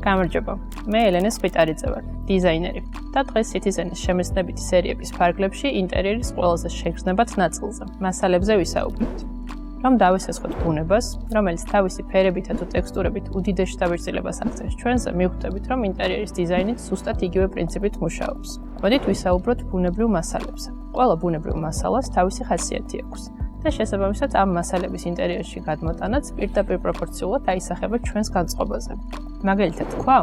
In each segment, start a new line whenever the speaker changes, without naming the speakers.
გამარჯობა, მე ელენე სვიტარიძე ვარ, დიზაინერი და დღეს Citizen-ის შემეცნებითი სერიების ფარგლებში ინტერიერის ყველაზე შეგრძნებათ ნაწილზე, მასალებზე ვისაუბრებთ. Რომ დავისესხოთ ბუნებას, რომელიც თავისი ფერებითა თუ ტექსტურებით უდიდეს შთაბეჭდილებას ახდენს ჩვენზე, მივხვდებით, რომ ინტერიერის დიზაინით ზუსტად იგივე პრინციპით მუშაობს. მოდით ვისაუბროთ ბუნებრივ მასალებზე. ყველა ბუნებრივ მასალას თავისი ხასიათი აქვს. და შესაბამისად ამ მასალების ინტერიერში გადმოტანაც პირდაპირ პროპორციულად აისახება ჩვენს განწყობაზე. მაგალითად თქვა,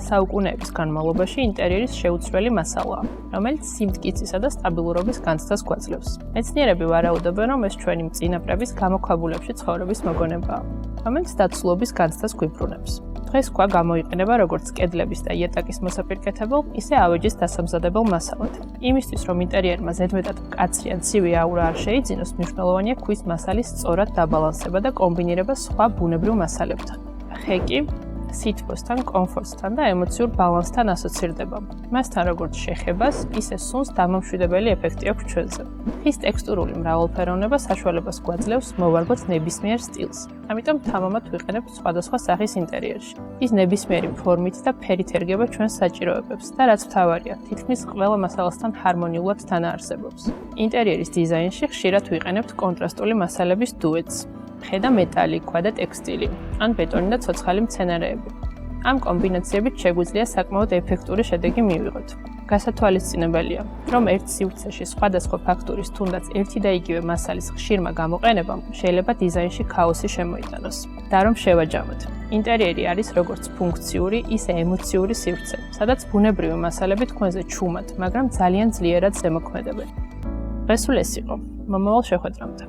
საუკუნეების განმავლობაში ინტერიერის შეუცვლელი მასალაა, რომელიც სიმტკიცისა და სტაბილურობის განცდას გვაძლევს. მეცნიერები ვარაუდობენ, რომ ეს ჩვენი მწინაპრების გამოქვაბულებში ცხოვრების მოგონებაა, რომელიც დაცულობის განცდას გვიბრუნებს. დღეს ქვა გამოიყენება როგორც კედლების და იატაკის მოსაპირკეთებელ, ისე ავეჯის დასამზადებელ მასალად. იმისთვის, რომ ინტერიერმა ზედმეტად მკაცრი ან ცივი აურა არ შეიძინოს, მნიშვნელოვანია ქვის მასალის სწორად დაბალანსება და კომბინირება სხვა ბუნებრივ მასალებთან. ხე კი სითბოსთან, კომფორტთან და ემოციურ ბალანსთან ასოცირდება. მასთან როგორც შეხებას, ისე სუნს დამამშვიდებელი ეფექტი აქვს ჩვენზე. ხის ტექსტურული მრავალფეროვნება საშუალებას გვაძლევს მოვარგოთ ნებისმიერ სტილს. ამიტომ თამამად ვიყენებთ სხვადასხვა სახის ინტერიერში. ის ნებისმიერი ფორმით და ფერით ერგება ჩვენს საჭიროებებს და რაც მთავარია, თითქმის ყველა მასალასთან ჰარმონიულად თანაარსებობს. ინტერიერის დიზაინში ხშირად ვიყენებთ კონტრასტული მასალების დუეტს. ხე და მეტალი, ქვა და ტექსტილი, ან ბეტონი და ცოცხალი მცენარეები. ამ კომბინაციებით შეგვიძლია საკმაოდ ეფექტური შედეგი მივიღოთ. გასათვალისწინებელია, რომ ერთ სივრცეში სხვადასხვა ფაქტურის თუნდაც ერთი და იგივე მასალის ხშირმა გამოყენებამ შეიძლება დიზაინში ქაოსი შემოიტანოს. და რომ შევაჯამოთ. ინტერიერი არის როგორც ფუნქციური, ისე ემოციური სივრცე, სადაც ბუნებრივი მასალები თქვენზე ჩუმად, მაგრამ ძალიან ძლიერად ზემოქმედებენ. დღეს ეს იყო. მომავალ შეხვედრამდე.